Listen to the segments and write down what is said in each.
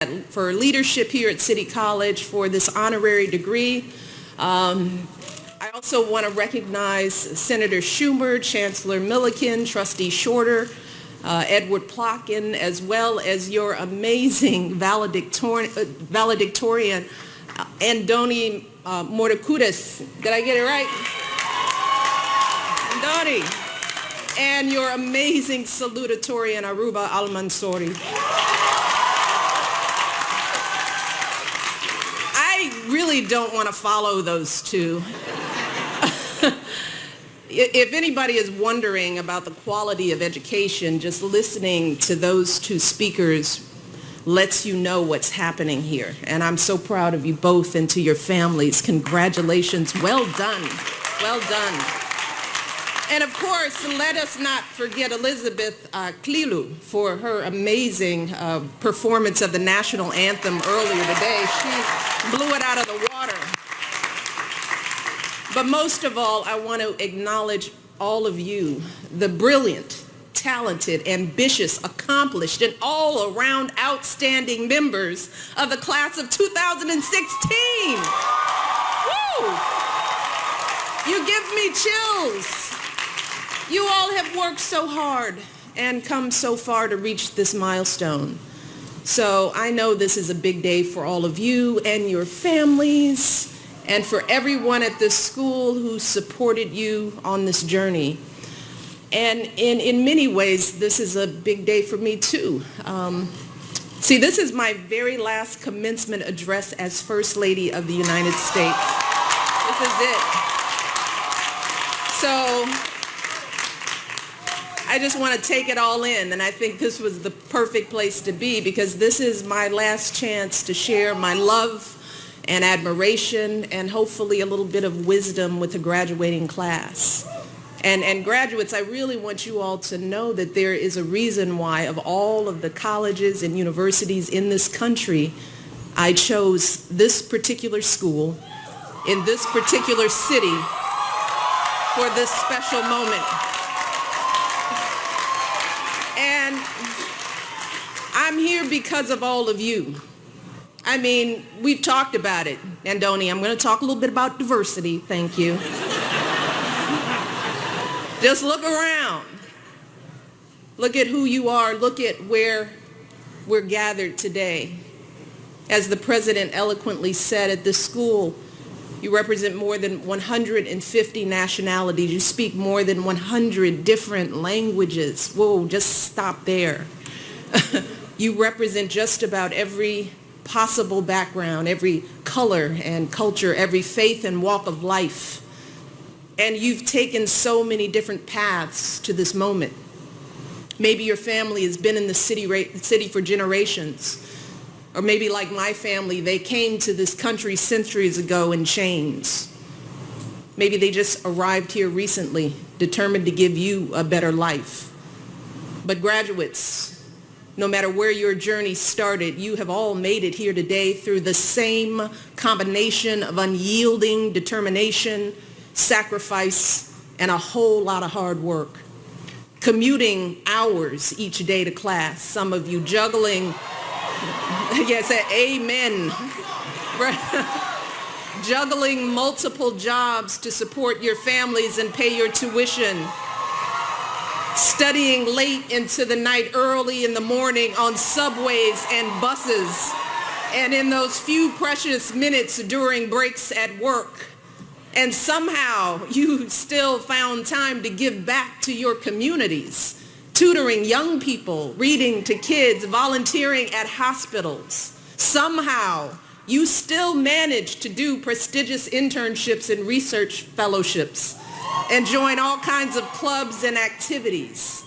for leadership here at City College for this honorary degree. I also want to recognize Senator Schumer, Chancellor Milliken, Trustee Shorter, Edward Plotkin, as well as your amazing valedictorian, Andoni Mordecudis. Did I get it right? Andoni. And your amazing salutatorian, Aruba Al-Mansouri. I really don't want to follow those two. If anybody is wondering about the quality of education, just listening to those two speakers lets you know what's happening here. And I'm so proud of you both and to your families. Congratulations. Well done. Well done. And of course, let us not forget Elizabeth Klilu for her amazing performance of the national anthem earlier today. She blew it out of the water. But most of all, I want to acknowledge all of you, the brilliant, talented, ambitious, accomplished, and all-around outstanding members of the class of 2016. Woo! You give me chills. You all have worked so hard and come so far to reach this milestone. So I know this is a big day for all of you and your families and for everyone at this school who supported you on this journey. And in many ways, this is a big day for me too. See, this is my very last commencement address as First Lady of the United States. This is it. So I just want to take it all in, and I think this was the perfect place to be because this is my last chance to share my love and admiration and hopefully a little bit of wisdom with the graduating class. And graduates, I really want you all to know that there is a reason why of all of the colleges and universities in this country, I chose this particular school in this particular city for this special moment. And I'm here because of all of you. I mean, we've talked about it. Andoni, I'm going to talk a little bit about diversity. Thank you. Just look around. Look at who you are. Look at where we're gathered today. As the president eloquently said at this school, you represent more than 150 nationalities. You speak more than 100 different languages. Whoa, just stop there. You represent just about every possible background, every color and culture, every faith and walk of life. And you've taken so many different paths to this moment. Maybe your family has been in the city for generations. Or maybe like my family, they came to this country centuries ago in chains. Maybe they just arrived here recently, determined to give you a better life. But graduates, no matter where your journey started, you have all made it here today through the same combination of unyielding determination, sacrifice, and a whole lot of hard work. Commuting hours each day to class, some of you juggling, yes, amen. Juggling multiple jobs to support your families and pay your tuition. Studying late into the night, early in the morning on subways and buses, and in those few precious minutes during breaks at work. And somehow you still found time to give back to your communities, tutoring young people, reading to kids, volunteering at hospitals. Somehow you still managed to do prestigious internships and research fellowships and join all kinds of clubs and activities.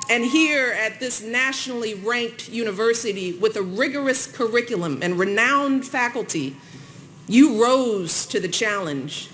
And here at this nationally ranked university with a rigorous curriculum and renowned faculty, you rose to the challenge,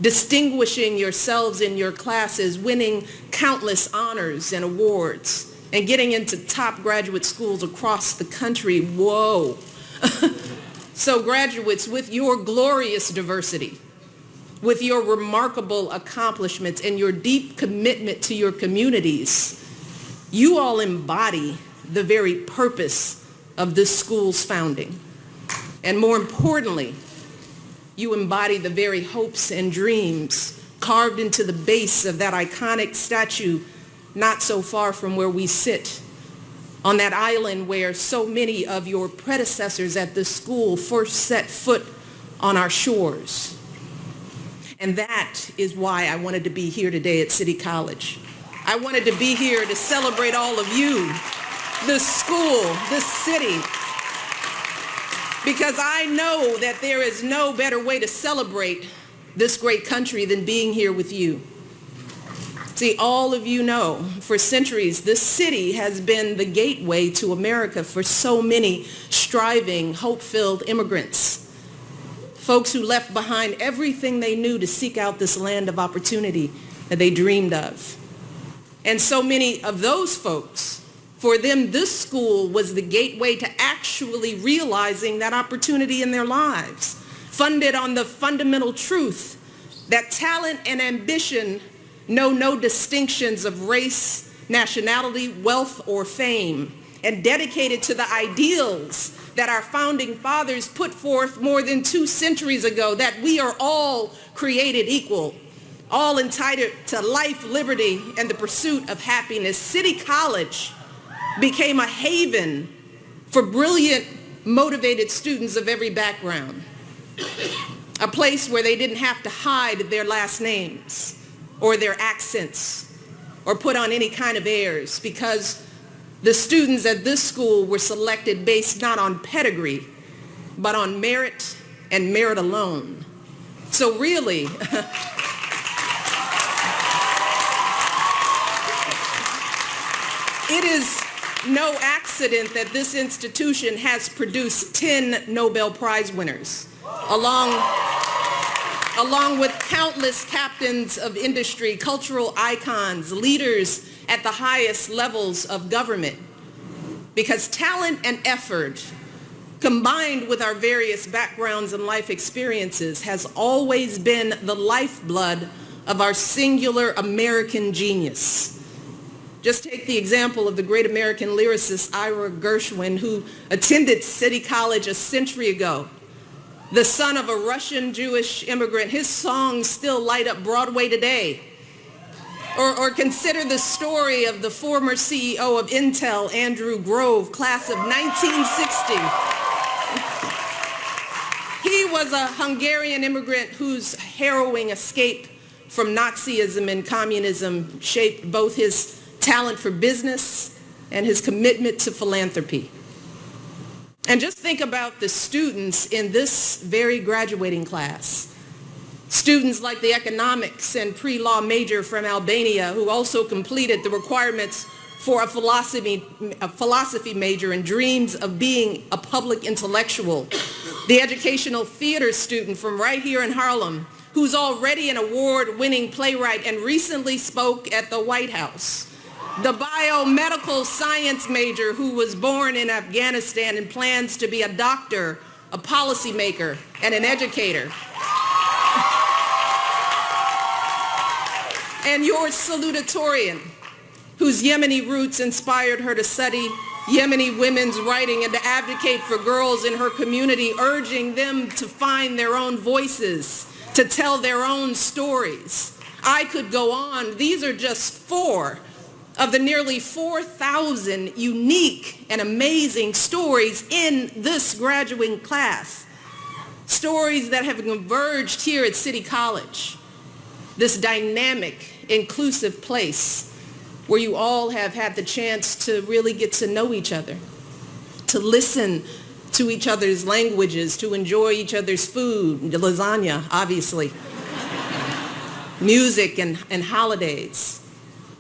distinguishing yourselves in your classes, winning countless honors and awards, and getting into top graduate schools across the country. Whoa. So graduates, with your glorious diversity, with your remarkable accomplishments and your deep commitment to your communities, you all embody the very purpose of this school's founding. And more importantly, you embody the very hopes and dreams carved into the base of that iconic statue not so far from where we sit, on that island where so many of your predecessors at this school first set foot on our shores. And that is why I wanted to be here today at City College. I wanted to be here to celebrate all of you, this school, this city, because I know that there is no better way to celebrate this great country than being here with you. See, all of you know, for centuries, this city has been the gateway to America for so many striving, hope-filled immigrants, folks who left behind everything they knew to seek out this land of opportunity that they dreamed of. And so many of those folks, for them, this school was the gateway to actually realizing that opportunity in their lives, funded on the fundamental truth that talent and ambition know no distinctions of race, nationality, wealth, or fame, and dedicated to the ideals that our founding fathers put forth more than 2 centuries ago, that we are all created equal, all entitled to life, liberty, and the pursuit of happiness. City College became a haven for brilliant, motivated students of every background, a place where they didn't have to hide their last names or their accents or put on any kind of airs, because the students at this school were selected based not on pedigree, but on merit and merit alone. So really, it is no accident that this institution has produced 10 Nobel Prize winners, along with countless captains of industry, cultural icons, leaders at the highest levels of government. Because talent and effort, combined with our various backgrounds and life experiences, has always been the lifeblood of our singular American genius. Just take the example of the great American lyricist Ira Gershwin, who attended City College a century ago. The son of a Russian Jewish immigrant, his songs still light up Broadway today. Or consider the story of the former CEO of Intel, Andrew Grove, class of 1960. He was a Hungarian immigrant whose harrowing escape from Nazism and communism shaped both his talent for business and his commitment to philanthropy. And just think about the students in this very graduating class. Students like the economics and pre-law major from Albania, who also completed the requirements for a philosophy major and dreams of being a public intellectual. The educational theater student from right here in Harlem, who's already an award-winning playwright and recently spoke at the White House. The biomedical science major who was born in Afghanistan and plans to be a doctor, a policymaker, and an educator. And your salutatorian, whose Yemeni roots inspired her to study Yemeni women's writing and to advocate for girls in her community, urging them to find their own voices, to tell their own stories. I could go on. These are just 4 of the nearly 4,000 unique and amazing stories in this graduating class. Stories that have converged here at City College, this dynamic, inclusive place where you all have had the chance to really get to know each other, to listen to each other's languages, to enjoy each other's food, lasagna, obviously, music and holidays,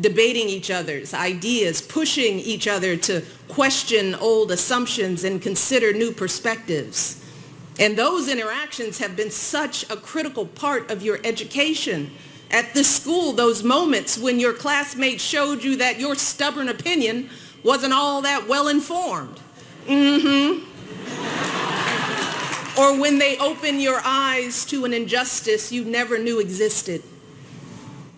debating each other's ideas, pushing each other to question old assumptions and consider new perspectives. And those interactions have been such a critical part of your education at this school, those moments when your classmates showed you that your stubborn opinion wasn't all that well informed. Or when they opened your eyes to an injustice you never knew existed.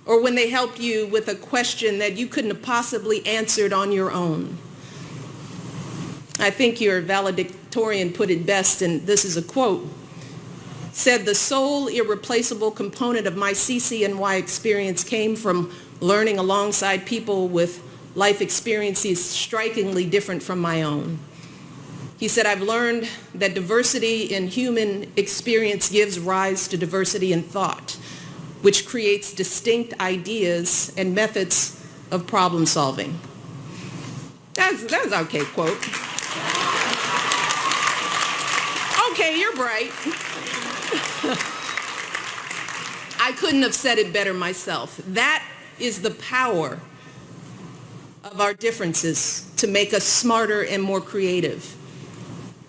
Or when they helped you with a question that you couldn't have possibly answered on your own. I think your valedictorian put it best, and this is a quote, said, "The sole irreplaceable component of my CCNY experience came from learning alongside people with life experiences strikingly different from my own." He said, "I've learned that diversity in human experience gives rise to diversity in thought, which creates distinct ideas and methods of problem solving." That's an okay quote. Okay, you're bright. I couldn't have said it better myself. That is the power of our differences to make us smarter and more creative.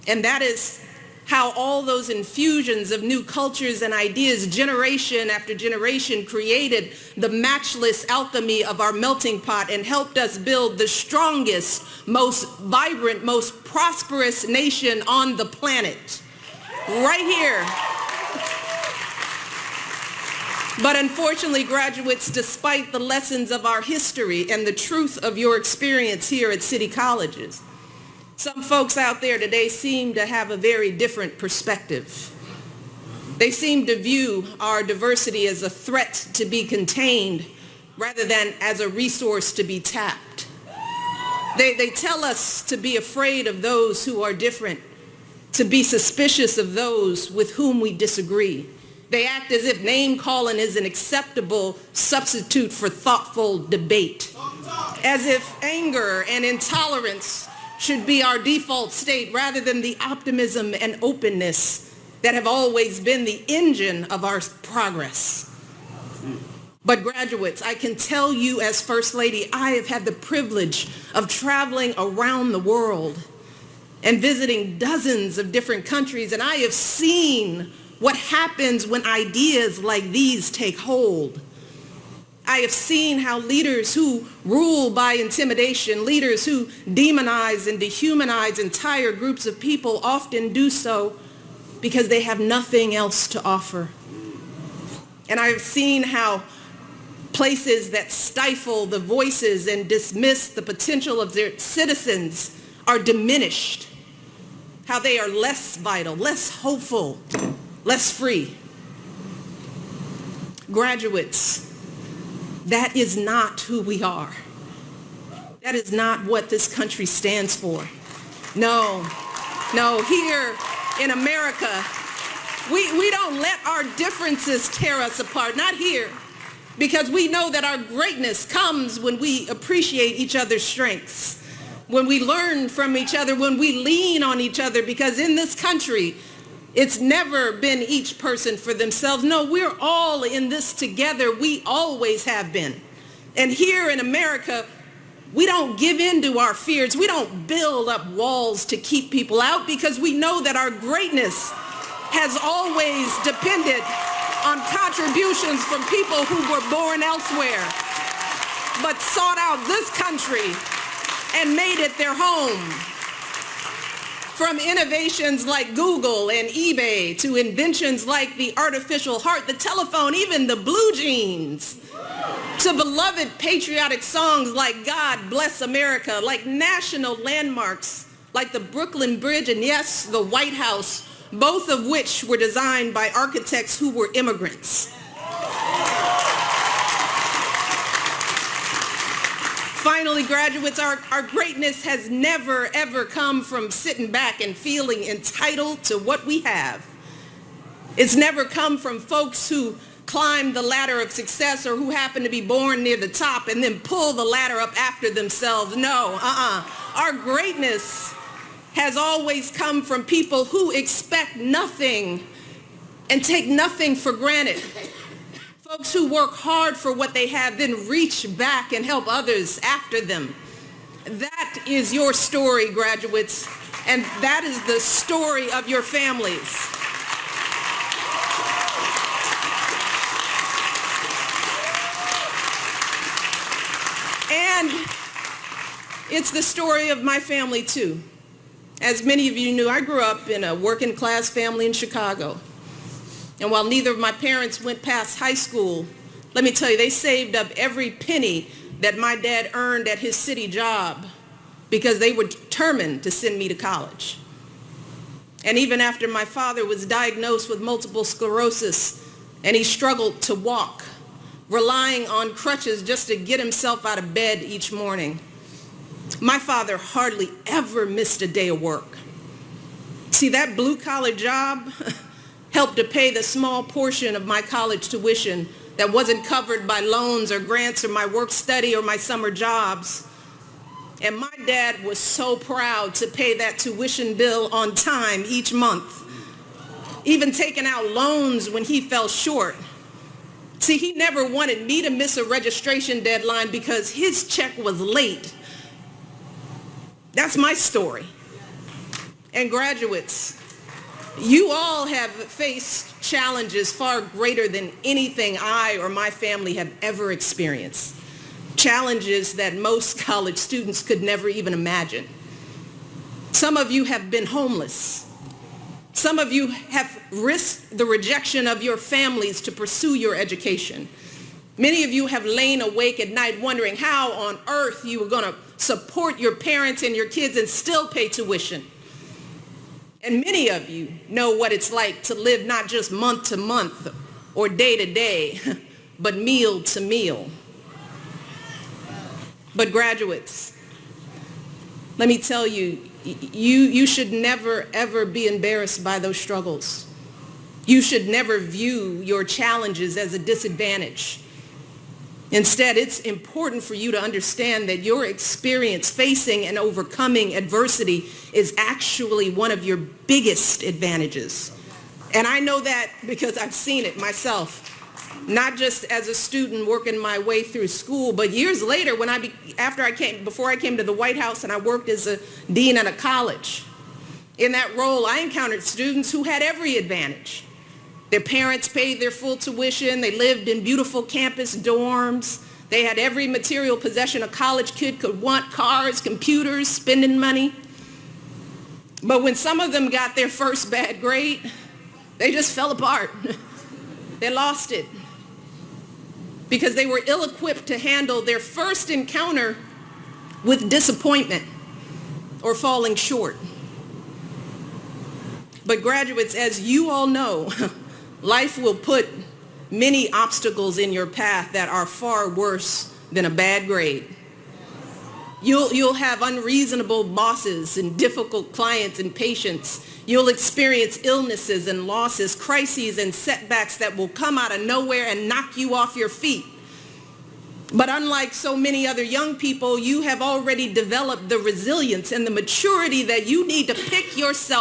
And that is how all those infusions of new cultures and ideas, generation after generation, created the matchless alchemy of our melting pot and helped us build the strongest, most vibrant, most prosperous nation on the planet. Right here. But unfortunately, graduates, despite the lessons of our history and the truth of your experience here at City Colleges, some folks out there today seem to have a very different perspective. They seem to view our diversity as a threat to be contained rather than as a resource to be tapped. They tell us to be afraid of those who are different, to be suspicious of those with whom we disagree. They act as if name-calling is an acceptable substitute for thoughtful debate, as if anger and intolerance should be our default state rather than the optimism and openness that have always been the engine of our progress. But graduates, I can tell you as First Lady, I have had the privilege of traveling around the world and visiting dozens of different countries, and I have seen what happens when ideas like these take hold. I have seen how leaders who rule by intimidation, leaders who demonize and dehumanize entire groups of people often do so because they have nothing else to offer. And I have seen how places that stifle the voices and dismiss the potential of their citizens are diminished, how they are less vital, less hopeful, less free. Graduates, that is not who we are. That is not what this country stands for. No, here in America, we don't let our differences tear us apart, not here, because we know that our greatness comes when we appreciate each other's strengths, when we learn from each other, when we lean on each other, because in this country, it's never been each person for themselves. No, we're all in this together. We always have been. And here in America, we don't give in to our fears. We don't build up walls to keep people out because we know that our greatness has always depended on contributions from people who were born elsewhere, but sought out this country and made it their home. From innovations like Google and eBay to inventions like the artificial heart, the telephone, even the blue jeans, to beloved patriotic songs like God Bless America, like national landmarks like the Brooklyn Bridge and yes, the White House, both of which were designed by architects who were immigrants. Finally, graduates, our greatness has never, ever come from sitting back and feeling entitled to what we have. It's never come from folks who climb the ladder of success or who happen to be born near the top and then pull the ladder up after themselves. No, Our greatness has always come from people who expect nothing and take nothing for granted. Folks who work hard for what they have, then reach back and help others after them. That is your story, graduates, and that is the story of your families. And it's the story of my family, too. As many of you knew, I grew up in a working class family in Chicago. And while neither of my parents went past high school, let me tell you, they saved up every penny that my dad earned at his city job because they were determined to send me to college. And even after my father was diagnosed with multiple sclerosis and he struggled to walk, relying on crutches just to get himself out of bed each morning, my father hardly ever missed a day of work. See, that blue-collar job helped to pay the small portion of my college tuition that wasn't covered by loans or grants or my work study or my summer jobs. And my dad was so proud to pay that tuition bill on time each month, even taking out loans when he fell short. See, he never wanted me to miss a registration deadline because his check was late. That's my story. And graduates, you all have faced challenges far greater than anything I or my family have ever experienced. Challenges that most college students could never even imagine. Some of you have been homeless. Some of you have risked the rejection of your families to pursue your education. Many of you have lain awake at night wondering how on earth you were going to support your parents and your kids and still pay tuition. And many of you know what it's like to live not just month to month or day to day, but meal to meal. But graduates, let me tell you, you should never, ever be embarrassed by those struggles. You should never view your challenges as a disadvantage. Instead, it's important for you to understand that your experience facing and overcoming adversity is actually one of your biggest advantages. And I know that because I've seen it myself. Not just as a student working my way through school, but years later before I came to the White House and I worked as a dean at a college. In that role, I encountered students who had every advantage. Their parents paid their full tuition. They lived in beautiful campus dorms. They had every material possession a college kid could want: cars, computers, spending money. But when some of them got their first bad grade, they just fell apart. They lost it because they were ill-equipped to handle their first encounter with disappointment or falling short. But graduates, as you all know, life will put many obstacles in your path that are far worse than a bad grade. You'll have unreasonable bosses and difficult clients and patients. You'll experience illnesses and losses, crises and setbacks that will come out of nowhere and knock you off your feet. But unlike so many other young people, you have already developed the resilience and the maturity that you need to pick yourself